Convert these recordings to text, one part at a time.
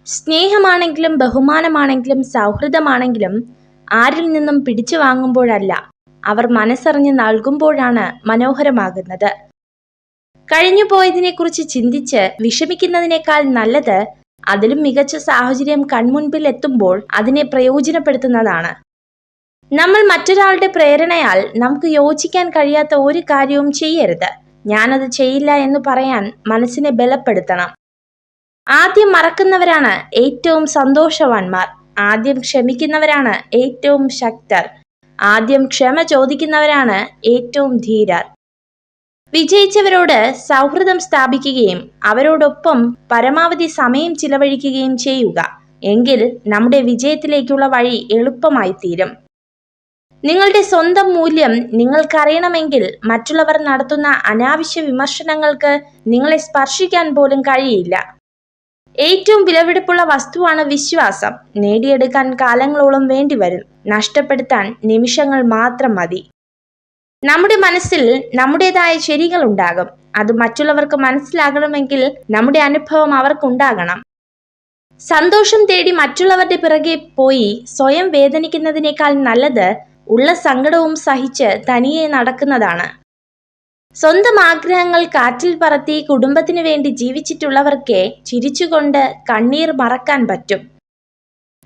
സ്നേഹമാണെങ്കിലും ബഹുമാനമാണെങ്കിലും സൗഹൃദമാണെങ്കിലും ആരിൽ നിന്നും പിടിച്ചു വാങ്ങുമ്പോഴല്ല, അവർ മനസ്സറിഞ്ഞ് നൽകുമ്പോഴാണ് മനോഹരമാകുന്നത്. കഴിഞ്ഞുപോയതിനെക്കുറിച്ച് ചിന്തിച്ച് വിഷമിക്കുന്നതിനേക്കാൾ നല്ലത് അതിലും മികച്ച സാഹചര്യം കൺമുൻപിൽ എത്തുമ്പോൾ അതിനെ പ്രയോജനപ്പെടുത്തുന്നതാണ്. നമ്മൾ മറ്റൊരാളുടെ പ്രേരണയാൽ നമുക്ക് യോജിക്കാൻ കഴിയാത്ത ഒരു കാര്യവും ചെയ്യരുത്. ഞാനത് ചെയ്യില്ല എന്ന് പറയാൻ മനസ്സിനെ ബലപ്പെടുത്തണം. ആദ്യം മറക്കുന്നവരാണ് ഏറ്റവും സന്തോഷവാന്മാർ. ആദ്യം ക്ഷമിക്കുന്നവരാണ് ഏറ്റവും ശക്തർ. ആദ്യം ക്ഷമ ചോദിക്കുന്നവരാണ് ഏറ്റവും ധീരർ. വിജയിച്ചവരോട് സൗഹൃദം സ്ഥാപിക്കുകയും അവരോടൊപ്പം പരമാവധി സമയം ചിലവഴിക്കുകയും ചെയ്യുക. എങ്കിൽ നമ്മുടെ വിജയത്തിലേക്കുള്ള വഴി എളുപ്പമായി തീരും. നിങ്ങളുടെ സ്വന്തം മൂല്യം നിങ്ങൾക്കറിയണമെങ്കിൽ മറ്റുള്ളവർ നടത്തുന്ന അനാവശ്യ വിമർശനങ്ങൾക്ക് നിങ്ങളെ സ്പർശിക്കാൻ പോലും കഴിയില്ല. ഏറ്റവും വിലപിടിപ്പുള്ള വസ്തുവാണ് വിശ്വാസം. നേടിയെടുക്കാൻ കാലങ്ങളോളം വേണ്ടിവരും, നഷ്ടപ്പെടുത്താൻ നിമിഷങ്ങൾ മാത്രം മതി. നമ്മുടെ മനസ്സിൽ നമ്മുടേതായ ശരികൾ ഉണ്ടാകും. അത് മറ്റുള്ളവർക്ക് മനസ്സിലാകണമെങ്കിൽ നമ്മുടെ അനുഭവം അവർക്കുണ്ടാകണം. സന്തോഷം തേടി മറ്റുള്ളവരുടെ പിറകെ പോയി സ്വയം വേദനിക്കുന്നതിനേക്കാൾ നല്ലത് ഉള്ള സങ്കടവും സഹിച്ച് തനിയെ നടക്കുന്നതാണ്. സ്വന്തം ആഗ്രഹങ്ങൾ കാറ്റിൽ പറത്തി കുടുംബത്തിനു വേണ്ടി ജീവിച്ചിട്ടുള്ളവർക്കേ ചിരിച്ചുകൊണ്ട് കണ്ണീർ മറക്കാൻ പറ്റും.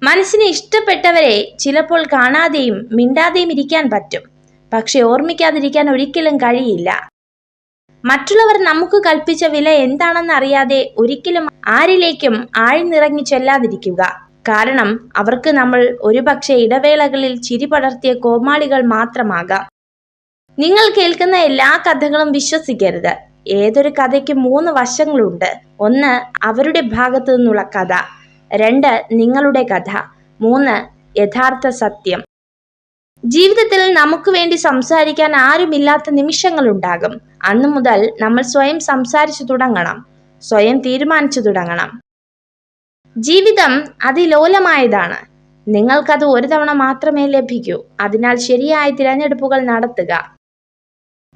മനസ്സിന് ഇഷ്ടപ്പെട്ടവരെ ചിലപ്പോൾ കാണാതെയും മിണ്ടാതെയും ഇരിക്കാൻ പറ്റും. പക്ഷെ ഓർമ്മിക്കാതിരിക്കാൻ ഒരിക്കലും കഴിയില്ല. മറ്റുള്ളവർ നമുക്ക് കൽപ്പിച്ച വില എന്താണെന്ന് അറിയാതെ ഒരിക്കലും ആരിലേക്കും ആഴ്ന്നിറങ്ങി ചെല്ലാതിരിക്കുക. കാരണം അവർക്ക് നമ്മൾ ഒരുപക്ഷെ ഇടവേളകളിൽ ചിരി പടർത്തിയ കോമാളികൾ മാത്രമാകാം. നിങ്ങൾ കേൾക്കുന്ന എല്ലാ കഥകളും വിശ്വസിക്കരുത്. ഏതൊരു കഥയ്ക്കും 3 വശങ്ങളുണ്ട്. 1 അവരുടെ ഭാഗത്തു നിന്നുള്ള കഥ, 2 നിങ്ങളുടെ കഥ, 3 യഥാർത്ഥ സത്യം. ജീവിതത്തിൽ നമുക്ക് വേണ്ടി സംസാരിക്കാൻ ആരുമില്ലാത്ത നിമിഷങ്ങളുണ്ടാകും. അന്നു മുതൽ നമ്മൾ സ്വയം സംസാരിച്ചു തുടങ്ങണം, സ്വയം തീരുമാനിച്ചു തുടങ്ങണം. ജീവിതം അതിലോലമായതാണ്. നിങ്ങൾക്കത് ഒരു തവണ മാത്രമേ ലഭിക്കൂ. അതിനാൽ ശരിയായ തിരഞ്ഞെടുപ്പുകൾ നടത്തുക.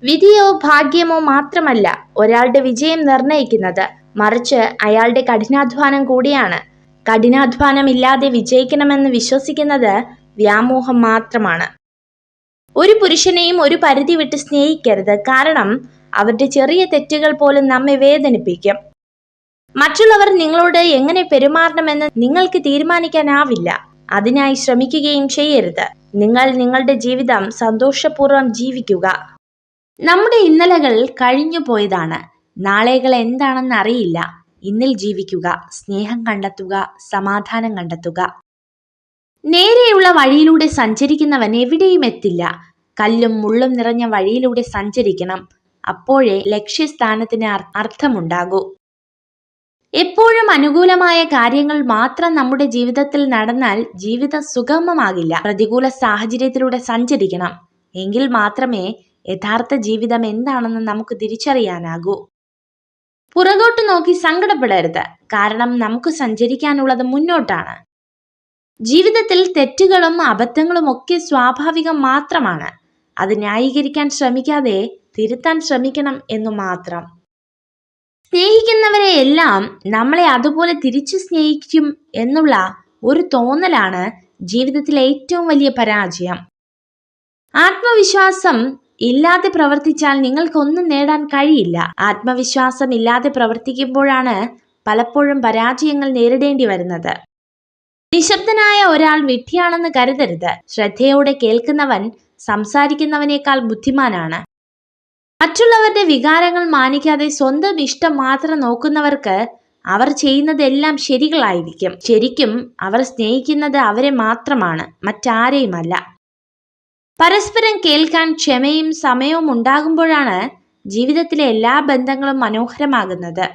വിധിയോ ഭാഗ്യമോ മാത്രമല്ല ഒരാളുടെ വിജയം നിർണയിക്കുന്നത്, മറിച്ച് അയാളുടെ കഠിനാധ്വാനം കൂടിയാണ്. കഠിനാധ്വാനം ഇല്ലാതെ വിജയിക്കണമെന്ന് വിശ്വസിക്കുന്നത് വ്യാമോഹം മാത്രമാണ്. ഒരു പുരുഷനെയും ഒരു പരിധി വിട്ട് സ്നേഹിക്കരുത്. കാരണം അവരുടെ ചെറിയ തെറ്റുകൾ പോലും നമ്മെ വേദനിപ്പിക്കും. മറ്റുള്ളവർ നിങ്ങളോട് എങ്ങനെ പെരുമാറണമെന്ന് നിങ്ങൾക്ക് തീരുമാനിക്കാനാവില്ല. അതിനായി ശ്രമിക്കുകയും ചെയ്യരുത്. നിങ്ങൾ നിങ്ങളുടെ ജീവിതം സന്തോഷപൂർവ്വം ജീവിക്കുക. നമ്മുടെ ഇന്നലകൾ കഴിഞ്ഞു പോയതാണ്. നാളെകൾ എന്താണെന്ന് അറിയില്ല. ഇന്നിൽ ജീവിക്കുക, സ്നേഹം കണ്ടെത്തുക, സമാധാനം കണ്ടെത്തുക. നേരെയുള്ള വഴിയിലൂടെ സഞ്ചരിക്കുന്നവൻ എവിടെയും എത്തില്ല. കല്ലും മുള്ളും നിറഞ്ഞ വഴിയിലൂടെ സഞ്ചരിക്കണം. അപ്പോഴേ ലക്ഷ്യസ്ഥാനത്തിന് അർത്ഥമുണ്ടാകൂ. എപ്പോഴും അനുകൂലമായ കാര്യങ്ങൾ മാത്രം നമ്മുടെ ജീവിതത്തിൽ നടന്നാൽ ജീവിതം സുഗമമാകില്ല. പ്രതികൂല സാഹചര്യത്തിലൂടെ സഞ്ചരിക്കണം. എങ്കിൽ മാത്രമേ യഥാർത്ഥ ജീവിതം എന്താണെന്ന് നമുക്ക് തിരിച്ചറിയാനാകൂ. പുറകോട്ട് നോക്കി സങ്കടപ്പെടരുത്. കാരണം നമുക്ക് സഞ്ചരിക്കാനുള്ളത് മുന്നോട്ടാണ്. ജീവിതത്തിൽ തെറ്റുകളും അബദ്ധങ്ങളും ഒക്കെ സ്വാഭാവികം മാത്രമാണ്. അത് ന്യായീകരിക്കാൻ ശ്രമിക്കാതെ തിരുത്താൻ ശ്രമിക്കണം എന്നു മാത്രം. സ്നേഹിക്കുന്നവരെ എല്ലാം നമ്മളെ അതുപോലെ തിരിച്ചു സ്നേഹിക്കും എന്നുള്ള ഒരു തോന്നലാണ് ജീവിതത്തിലെ ഏറ്റവും വലിയ പരാജയം. ആത്മവിശ്വാസം ഇല്ലാതെ പ്രവർത്തിച്ചാൽ നിങ്ങൾക്കൊന്നും നേടാൻ കഴിയില്ല. ആത്മവിശ്വാസം ഇല്ലാതെ പ്രവർത്തിക്കുമ്പോഴാണ് പലപ്പോഴും പരാജയങ്ങൾ നേരിടേണ്ടി വരുന്നത്. നിശബ്ദനായ ഒരാൾ വിഡ്ഢിയാണെന്ന് കരുതരുത്. ശ്രദ്ധയോടെ കേൾക്കുന്നവൻ സംസാരിക്കുന്നവനേക്കാൾ ബുദ്ധിമാനാണ്. മറ്റുള്ളവരുടെ വികാരങ്ങൾ മാനിക്കാതെ സ്വന്തം ഇഷ്ടം മാത്രം നോക്കുന്നവർക്ക് അവർ ചെയ്യുന്നതെല്ലാം ശരികളായിരിക്കും. ശരിക്കും അവർ സ്നേഹിക്കുന്നത് അവരെ മാത്രമാണ്, മറ്റാരെയുമല്ല. പരസ്പരം കേൾക്കാൻ ക്ഷമയും സമയവും ഉണ്ടാകുമ്പോഴാണ് ജീവിതത്തിലെ എല്ലാ ബന്ധങ്ങളും മനോഹരമാകുന്നത്.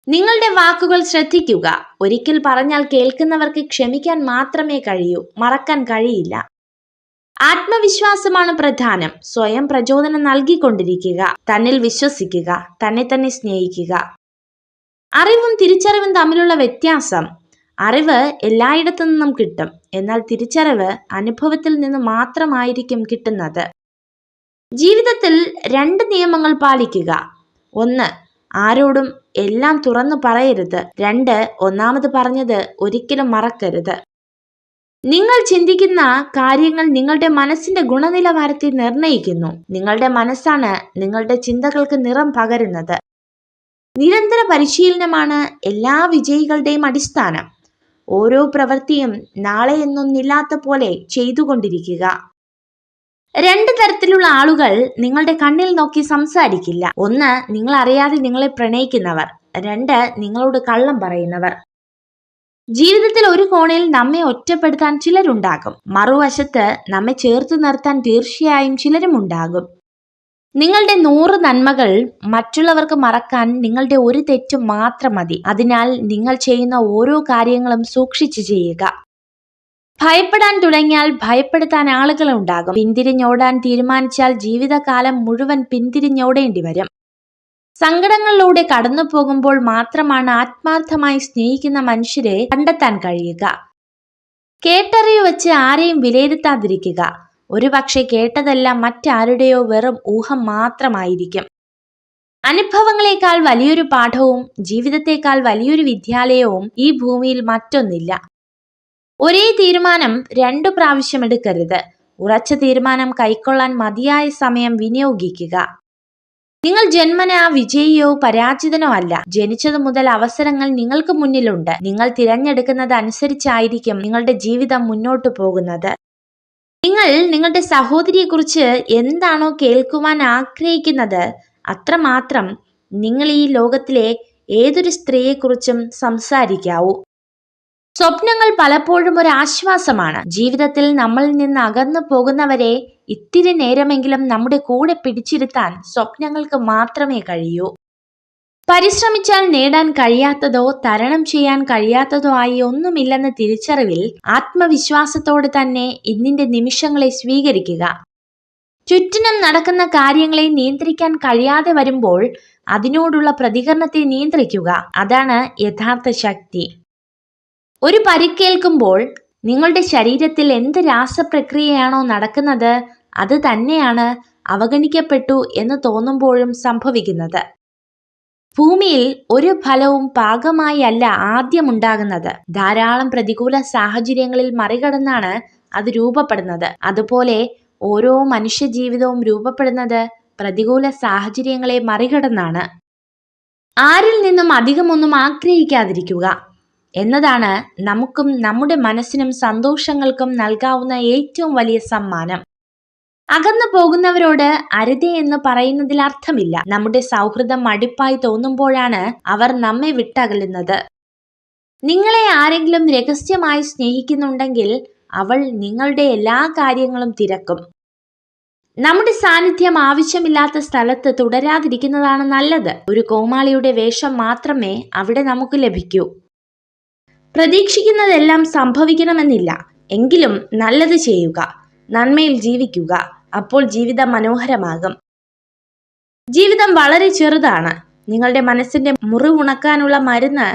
നിങ്ങളുടെ വാക്കുകൾ ശ്രദ്ധിക്കുക. ഒരിക്കൽ പറഞ്ഞാൽ കേൾക്കുന്നവർക്ക് ക്ഷമിക്കാൻ മാത്രമേ കഴിയൂ, മറക്കാൻ കഴിയില്ല. ആത്മവിശ്വാസമാണ് പ്രധാനം. സ്വയം പ്രചോദനം നൽകിക്കൊണ്ടിരിക്കുക. തന്നിൽ വിശ്വസിക്കുക. തന്നെ തന്നെ സ്നേഹിക്കുക. അറിവും തിരിച്ചറിവും തമ്മിലുള്ള വ്യത്യാസം: അറിവ് എല്ലായിടത്തു നിന്നും കിട്ടും. എന്നാൽ തിരിച്ചറിവ് അനുഭവത്തിൽ നിന്ന് മാത്രമായിരിക്കും കിട്ടുന്നത്. ജീവിതത്തിൽ 2 നിയമങ്ങൾ പാലിക്കുക. 1 ആരോടും എല്ലാം തുറന്നു പറയരുത്. 2. ഒന്നാമത് പറഞ്ഞത് ഒരിക്കലും മറക്കരുത്. നിങ്ങൾ ചിന്തിക്കുന്ന കാര്യങ്ങൾ നിങ്ങളുടെ മനസ്സിന്റെ ഗുണനിലവാരത്തെ നിർണ്ണയിക്കുന്നു. നിങ്ങളുടെ മനസ്സാണ് നിങ്ങളുടെ ചിന്തകൾക്ക് നിറം പകരുന്നത്. നിരന്തര പരിശീലനമാണ് എല്ലാ വിജയികളുടെയും അടിസ്ഥാനം. ഓരോ പ്രവൃത്തിയും നാളെ എന്നൊന്നില്ലാത്ത പോലെ ചെയ്തുകൊണ്ടിരിക്കുക. 2 തരത്തിലുള്ള ആളുകൾ നിങ്ങളുടെ കണ്ണിൽ നോക്കി സംസാരിക്കില്ല. 1. നിങ്ങൾ അറിയാതെ നിങ്ങളെ പ്രണയിക്കുന്നവർ. 2. നിങ്ങളോട് കള്ളം പറയുന്നവർ. ജീവിതത്തിൽ ഒരു കോണിൽ നമ്മെ ഒറ്റപ്പെടുത്താൻ ചിലരുണ്ടാകും. മറുവശത്ത് നമ്മെ ചേർത്ത് നിർത്താൻ തീർച്ചയായും ചിലരും ഉണ്ടാകും. നിങ്ങളുടെ 100 നന്മകൾ മറ്റുള്ളവർക്ക് മറക്കാൻ നിങ്ങളുടെ ഒരു തെറ്റ് മാത്രം മതി. അതിനാൽ നിങ്ങൾ ചെയ്യുന്ന ഓരോ കാര്യങ്ങളും സൂക്ഷിച്ചു ചെയ്യുക. ഭയപ്പെടാൻ തുടങ്ങിയാൽ ഭയപ്പെടുത്താൻ ആളുകളുണ്ടാകും. പിന്തിരിഞ്ഞോടാൻ തീരുമാനിച്ചാൽ ജീവിതകാലം മുഴുവൻ പിന്തിരിഞ്ഞോടേണ്ടി വരും. സങ്കടങ്ങളിലൂടെ കടന്നു പോകുമ്പോൾ മാത്രമാണ് ആത്മാർത്ഥമായി സ്നേഹിക്കുന്ന മനുഷ്യരെ കണ്ടെത്താൻ കഴിയുക. കേട്ടറിവ് വെച്ച് ആരെയും വിലയിരുത്താതിരിക്കുക. ഒരുപക്ഷെ കേട്ടതെല്ലാം മറ്റാരുടെയോ വെറും ഊഹം മാത്രമായിരിക്കും. അനുഭവങ്ങളെക്കാൾ വലിയൊരു പാഠവും ജീവിതത്തെക്കാൾ വലിയൊരു വിദ്യാലയവും ഈ ഭൂമിയിൽ മറ്റൊന്നില്ല. ഒരേ തീരുമാനം 2 പ്രാവശ്യം എടുക്കരുത്. ഉറച്ച തീരുമാനം കൈക്കൊള്ളാൻ മതിയായ സമയം വിനിയോഗിക്കുക. നിങ്ങൾ ജന്മനാ വിജയിയോ പരാജിതനോ അല്ല. ജനിച്ചതു മുതൽ അവസരങ്ങൾ നിങ്ങൾക്ക് മുന്നിലുണ്ട്. നിങ്ങൾ തിരഞ്ഞെടുക്കുന്നത് അനുസരിച്ചായിരിക്കും നിങ്ങളുടെ ജീവിതം മുന്നോട്ടു പോകുന്നത്. നിങ്ങൾ നിങ്ങളുടെ സഹോദരിയെക്കുറിച്ച് എന്താണോ കേൾക്കുവാൻ ആഗ്രഹിക്കുന്നത് അത്രമാത്രം നിങ്ങൾ ഈ ലോകത്തിലെ ഏതൊരു സ്ത്രീയെക്കുറിച്ചും സംസാരിക്കാവൂ. സ്വപ്നങ്ങൾ പലപ്പോഴും ഒരു ആശ്വാസമാണ്. ജീവിതത്തിൽ നമ്മളിൽ നിന്ന് അകന്നു പോകുന്നവരെ ഇത്തിരി നേരമെങ്കിലും നമ്മുടെ കൂടെ പിടിച്ചിരുത്താൻ സ്വപ്നങ്ങൾക്ക് മാത്രമേ കഴിയൂ. പരിശ്രമിച്ചാൽ നേടാൻ കഴിയാത്തതോ തരണം ചെയ്യാൻ കഴിയാത്തതോ ആയി ഒന്നുമില്ലെന്ന തിരിച്ചറിവിൽ ആത്മവിശ്വാസത്തോടെ തന്നെ ഇന്നിന്റെ നിമിഷങ്ങളെ സ്വീകരിക്കുക. ചുറ്റിനും നടക്കുന്ന കാര്യങ്ങളെ നിയന്ത്രിക്കാൻ കഴിയാതെ വരുമ്പോൾ അതിനോടുള്ള പ്രതികരണത്തെ നിയന്ത്രിക്കുക. അതാണ് യഥാർത്ഥ ശക്തി. ഒരു പരിക്കേൽക്കുമ്പോൾ നിങ്ങളുടെ ശരീരത്തിൽ എന്ത് രാസപ്രക്രിയയാണോ നടക്കുന്നത് അത് തന്നെയാണ് അവഗണിക്കപ്പെട്ടു എന്ന് തോന്നുമ്പോഴും സംഭവിക്കുന്നത്. ഭൂമിയിൽ ഒരു ഫലവും പാകമായി അല്ല ആദ്യമുണ്ടാകുന്നത്. ധാരാളം പ്രതികൂല സാഹചര്യങ്ങളിൽ മറികടന്നാണ് അത് രൂപപ്പെടുന്നത്. അതുപോലെ ഓരോ മനുഷ്യ ജീവിതവും രൂപപ്പെടുന്നത് പ്രതികൂല സാഹചര്യങ്ങളെ മറികടന്നാണ്. ആരിൽ നിന്നും അധികമൊന്നും ആഗ്രഹിക്കാതിരിക്കുക എന്നതാണ് നമുക്കും നമ്മുടെ മനസ്സിനും സന്തോഷങ്ങൾക്കും നൽകാവുന്ന ഏറ്റവും വലിയ സമ്മാനം. അകന്നു പോകുന്നവരോട് അരുതേ എന്ന് പറയുന്നതിൽ അർത്ഥമില്ല. നമ്മുടെ സൗഹൃദം മടുപ്പായി തോന്നുമ്പോഴാണ് അവർ നമ്മെ വിട്ടകലുന്നത്. നിങ്ങളെ ആരെങ്കിലും രഹസ്യമായി സ്നേഹിക്കുന്നുണ്ടെങ്കിൽ അവൾ നിങ്ങളുടെ എല്ലാ കാര്യങ്ങളും തിരക്കും. നമ്മുടെ സാന്നിധ്യം ആവശ്യമില്ലാത്ത സ്ഥലത്ത് തുടരാതിരിക്കുന്നതാണ് നല്ലത്. ഒരു കോമാളിയുടെ വേഷം മാത്രമേ അവിടെ നമുക്ക് ലഭിക്കൂ. പ്രതീക്ഷിക്കുന്നതെല്ലാം സംഭവിക്കണമെന്നില്ല. എങ്കിലും നല്ലത് ചെയ്യുക, നന്മയിൽ ജീവിക്കുക. അപ്പോൾ ജീവിതം മനോഹരമാകും. ജീവിതം വളരെ ചെറുതാണ്. നിങ്ങളുടെ മനസ്സിന്റെ മുറിവുണക്കാനുള്ള മരുന്ന്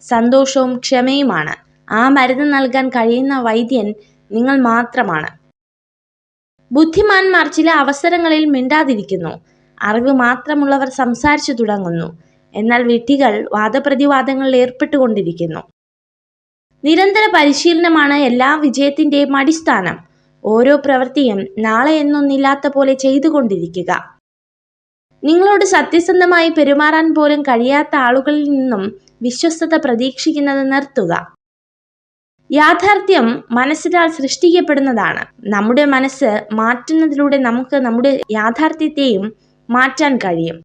സന്തോഷവും ക്ഷമയുമാണ്. ആ മരുന്ന് നൽകാൻ കഴിയുന്ന വൈദ്യൻ നിങ്ങൾ മാത്രമാണ്. ബുദ്ധിമാന്മാർ ചില അവസരങ്ങളിൽ മിണ്ടാതിരിക്കുന്നു. അറിവ് മാത്രമുള്ളവർ സംസാരിച്ചു തുടങ്ങുന്നു. എന്നാൽ വിഡ്ഢികൾ വാദപ്രതിവാദങ്ങളിൽ ഏർപ്പെട്ടുകൊണ്ടിരിക്കുന്നു. നിരന്തര പരിശീലനമാണ് എല്ലാ വിജയത്തിന്റെയും അടിസ്ഥാനം. ഓരോ പ്രവൃത്തിയും നാളെ എന്നൊന്നില്ലാത്ത പോലെ ചെയ്തുകൊണ്ടിരിക്കുക. നിങ്ങളോട് സത്യസന്ധമായി പെരുമാറാൻ പോലും കഴിയാത്ത ആളുകളിൽ നിന്നും വിശ്വസ്തത പ്രതീക്ഷിക്കുന്നത് നിർത്തുക. യാഥാർത്ഥ്യം മനസ്സിനാൽ സൃഷ്ടിക്കപ്പെടുന്നതാണ്. നമ്മുടെ മനസ്സ് മാറ്റുന്നതിലൂടെ നമുക്ക് നമ്മുടെ യാഥാർത്ഥ്യത്തെയും മാറ്റാൻ കഴിയും.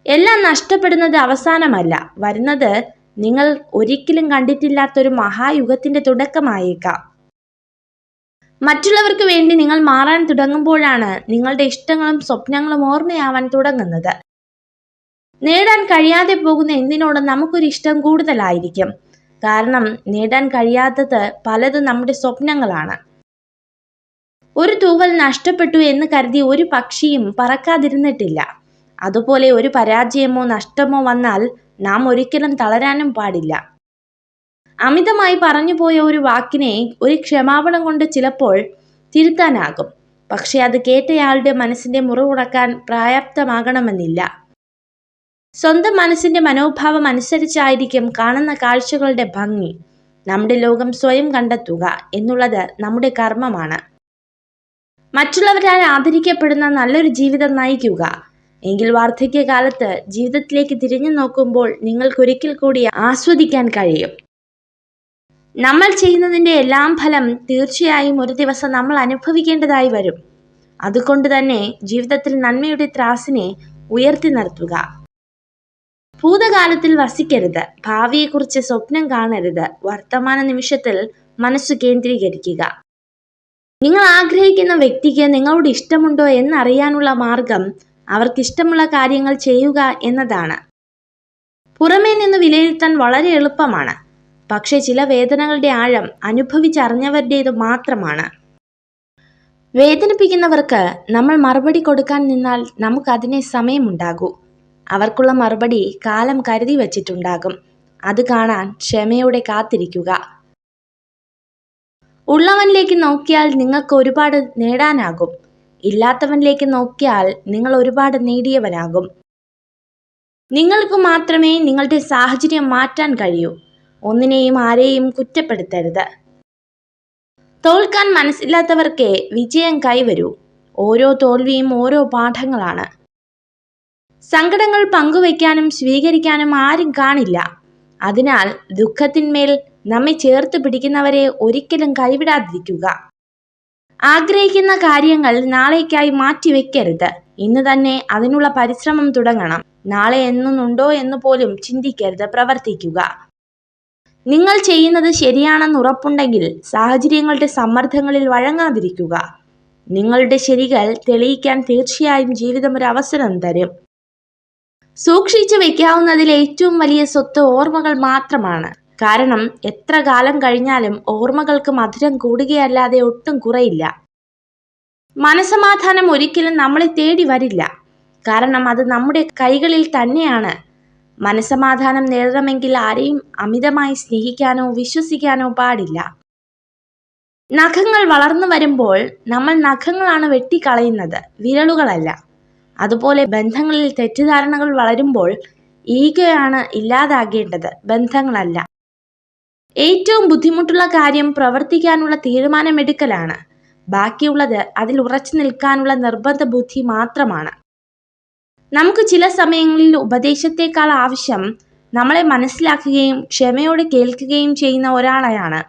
എല്ലാം നഷ്ടപ്പെടുന്നത് അവസാനമല്ല, വരുന്നത് നിങ്ങൾ ഒരിക്കലും കണ്ടിട്ടില്ലാത്തൊരു മഹായുഗത്തിന്റെ തുടക്കമായേക്കാം. മറ്റുള്ളവർക്ക് വേണ്ടി നിങ്ങൾ മാറാൻ തുടങ്ങുമ്പോഴാണ് നിങ്ങളുടെ ഇഷ്ടങ്ങളും സ്വപ്നങ്ങളും ഓർമ്മയാവാൻ തുടങ്ങുന്നത്. നേടാൻ കഴിയാതെ പോകുന്ന എന്തിനോടും നമുക്കൊരു ഇഷ്ടം കൂടുതലായിരിക്കും. കാരണം നേടാൻ കഴിയാത്തത് പലതും നമ്മുടെ സ്വപ്നങ്ങളാണ്. ഒരു തൂവൽ നഷ്ടപ്പെട്ടു എന്ന് കരുതി ഒരു പക്ഷിയും പറക്കാതിരുന്നിട്ടില്ല. അതുപോലെ ഒരു പരാജയമോ നഷ്ടമോ വന്നാൽ നാം ഒരിക്കലും തളരാനും പാടില്ല. അമിതമായി പറഞ്ഞുപോയ ഒരു വാക്കിനെ ഒരു ക്ഷമാപണം കൊണ്ട് ചിലപ്പോൾ തിരുത്താനാകും. പക്ഷെ അത് കേട്ടയാളുടെ മനസ്സിന്റെ മുറിവുണക്കാൻ പര്യാപ്തമാകണമെന്നില്ല. സ്വന്തം മനസ്സിന്റെ മനോഭാവം അനുസരിച്ചായിരിക്കും കാണുന്ന കാഴ്ചകളുടെ ഭംഗി. നമ്മുടെ ലോകം സ്വയം കണ്ടെത്തുക എന്നുള്ളത് നമ്മുടെ കർമ്മമാണ്. മറ്റുള്ളവരാൽ ആദരിക്കപ്പെടുന്ന നല്ലൊരു ജീവിതം നയിക്കുക. എങ്കിൽ വാർദ്ധക്യകാലത്ത് ജീവിതത്തിലേക്ക് തിരിഞ്ഞു നോക്കുമ്പോൾ നിങ്ങൾക്കൊരിക്കൽ കൂടി ആസ്വദിക്കാൻ കഴിയും. നമ്മൾ ചെയ്യുന്നതിന്റെ എല്ലാം ഫലം തീർച്ചയായും ഒരു ദിവസം നമ്മൾ അനുഭവിക്കേണ്ടതായി വരും. അതുകൊണ്ട് തന്നെ ജീവിതത്തിൽ നന്മയുടെ ത്രാസിനെ ഉയർത്തി നിർത്തുക. ഭൂതകാലത്തിൽ വസിക്കരുത്. ഭാവിയെക്കുറിച്ച് സ്വപ്നം കാണരുത്. വർത്തമാന നിമിഷത്തിൽ മനസ്സ് കേന്ദ്രീകരിക്കുക. നിങ്ങൾ ആഗ്രഹിക്കുന്ന വ്യക്തിക്ക് നിങ്ങളോട് ഇഷ്ടമുണ്ടോ എന്നറിയാനുള്ള മാർഗം അവർക്കിഷ്ടമുള്ള കാര്യങ്ങൾ ചെയ്യുക എന്നതാണ്. പുറമേ നിന്ന് വിലയിരുത്താൻ വളരെ എളുപ്പമാണ്. പക്ഷെ ചില വേദനകളുടെ ആഴം അനുഭവിച്ചറിഞ്ഞവരുടേത് മാത്രമാണ്. വേദനിപ്പിക്കുന്നവർക്ക് നമ്മൾ മറുപടി കൊടുക്കാൻ നിന്നാൽ നമുക്കതിനെ സമയമുണ്ടാകൂ. അവർക്കുള്ള മറുപടി കാലം കരുതി വച്ചിട്ടുണ്ടാകും. അത് കാണാൻ ക്ഷമയോടെ കാത്തിരിക്കുക. ഉള്ളവനിലേക്ക് നോക്കിയാൽ നിങ്ങൾക്ക് ഒരുപാട് നേടാനാകും. ഇല്ലാത്തവനിലേക്ക് നോക്കിയാൽ നിങ്ങൾ ഒരുപാട് നേടിയവനാകും. നിങ്ങൾക്ക് മാത്രമേ നിങ്ങളുടെ സാഹചര്യം മാറ്റാൻ കഴിയൂ. ഒന്നിനെയും ആരെയും കുറ്റപ്പെടുത്തരുത്. തോൽക്കാൻ മനസ്സില്ലാത്തവർക്കേ വിജയം കൈവരൂ. ഓരോ തോൽവിയും ഓരോ പാഠങ്ങളാണ്. സങ്കടങ്ങൾ പങ്കുവയ്ക്കാനും സ്വീകരിക്കാനും ആരും കാണില്ല. അതിനാൽ ദുഃഖത്തിന്മേൽ നമ്മെ ചേർത്ത് പിടിക്കുന്നവരെ ഒരിക്കലും കൈവിടാതിരിക്കുക. ആഗ്രഹിക്കുന്ന കാര്യങ്ങൾ നാളേക്കായി മാറ്റിവെക്കരുത്. ഇന്ന് തന്നെ അതിനുള്ള പരിശ്രമം തുടങ്ങണം. നാളെ എന്നുണ്ടോ എന്ന് പോലും ചിന്തിക്കരുത്, പ്രവർത്തിക്കുക. നിങ്ങൾ ചെയ്യുന്നത് ശരിയാണെന്ന് ഉറപ്പുണ്ടെങ്കിൽ സാഹചര്യങ്ങളുടെ സമ്മർദ്ദങ്ങളിൽ വഴങ്ങാതിരിക്കുക. നിങ്ങളുടെ ശരികൾ തെളിയിക്കാൻ തീർച്ചയായും ജീവിതം ഒരു അവസരം തരും. സൂക്ഷിച്ചു വെക്കാവുന്നതിൽ ഏറ്റവും വലിയ സ്വത്ത് ഓർമ്മകൾ മാത്രമാണ്. കാരണം എത്ര കാലം കഴിഞ്ഞാലും ഓർമ്മകൾക്ക് മധുരം കൂടുകയല്ലാതെ ഒട്ടും കുറയില്ല. മനസമാധാനം ഒരിക്കലും നമ്മളെ തേടി വരില്ല. കാരണം അത് നമ്മുടെ കൈകളിൽ തന്നെയാണ്. മനസമാധാനം നേടണമെങ്കിൽ ആരെയും അമിതമായി സ്നേഹിക്കാനോ വിശ്വസിക്കാനോ പാടില്ല. നഖങ്ങൾ വളർന്നു വരുമ്പോൾ നമ്മൾ നഖങ്ങളാണ് വെട്ടിക്കളയുന്നത്, വിരലുകളല്ല. അതുപോലെ ബന്ധങ്ങളിൽ തെറ്റിദ്ധാരണകൾ വളരുമ്പോൾ ഈഗോയാണ് ഇല്ലാതാകേണ്ടത്, ബന്ധങ്ങളല്ല. ഏറ്റവും ബുദ്ധിമുട്ടുള്ള കാര്യം പ്രവർത്തിക്കാനുള്ള തീരുമാനമെടുക്കലാണ്. ബാക്കിയുള്ളത് അതിൽ ഉറച്ചു നിൽക്കാനുള്ള നിർബന്ധ ബുദ്ധി മാത്രമാണ്. നമുക്ക് ചില സമയങ്ങളിൽ ഉപദേശത്തെക്കാൾ ആവശ്യം നമ്മളെ മനസ്സിലാക്കുകയും ക്ഷമയോടെ കേൾക്കുകയും ചെയ്യുന്ന ഒരാളെയാണ്.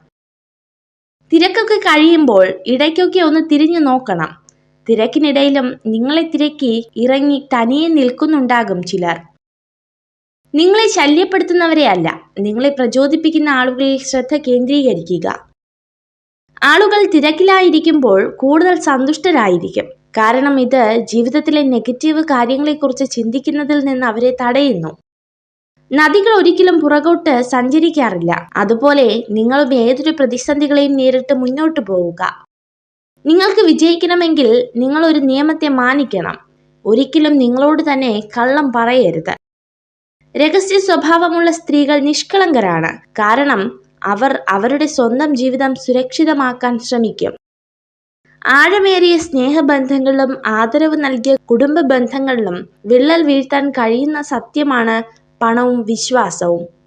തിരക്കൊക്കെ കഴിയുമ്പോൾ ഇടയ്ക്കൊക്കെ ഒന്ന് തിരിഞ്ഞു നോക്കണം. തിരക്കിനിടയിലും നിങ്ങളെ തിരക്കി ഇറങ്ങി തനിയെ നിൽക്കുന്നുണ്ടാകും ചിലർ. നിങ്ങളെ ശല്യപ്പെടുത്തുന്നവരെ അല്ല, നിങ്ങളെ പ്രചോദിപ്പിക്കുന്ന ആളുകളിൽ ശ്രദ്ധ കേന്ദ്രീകരിക്കുക. ആളുകൾ തിരക്കിലായിരിക്കുമ്പോൾ കൂടുതൽ സന്തുഷ്ടരായിരിക്കും. കാരണം ഇത് ജീവിതത്തിലെ നെഗറ്റീവ് കാര്യങ്ങളെക്കുറിച്ച് ചിന്തിക്കുന്നതിൽ നിന്ന് അവരെ തടയുന്നു. നദികൾ ഒരിക്കലും പുറകോട്ട് സഞ്ചരിക്കാറില്ല. അതുപോലെ നിങ്ങളും ഏതൊരു പ്രതിസന്ധികളെയും നേരിട്ട് മുന്നോട്ട് പോവുക. നിങ്ങൾക്ക് വിജയിക്കണമെങ്കിൽ നിങ്ങൾ ഒരു നിയമത്തെ മാനിക്കണം. ഒരിക്കലും നിങ്ങളോട് തന്നെ കള്ളം പറയരുത്. രഹസ്യ സ്വഭാവമുള്ള സ്ത്രീകൾ നിഷ്കളങ്കരാണ്. കാരണം അവർ അവരുടെ സ്വന്തം ജീവിതം സുരക്ഷിതമാക്കാൻ ശ്രമിക്കും. ആഴമേറിയ സ്നേഹബന്ധങ്ങളിലും ആദരവ് നൽകിയ കുടുംബ ബന്ധങ്ങളിലും വിള്ളൽ വീഴ്ത്താൻ കഴിയുന്ന സത്യമാണ് പണവും വിശ്വാസവും.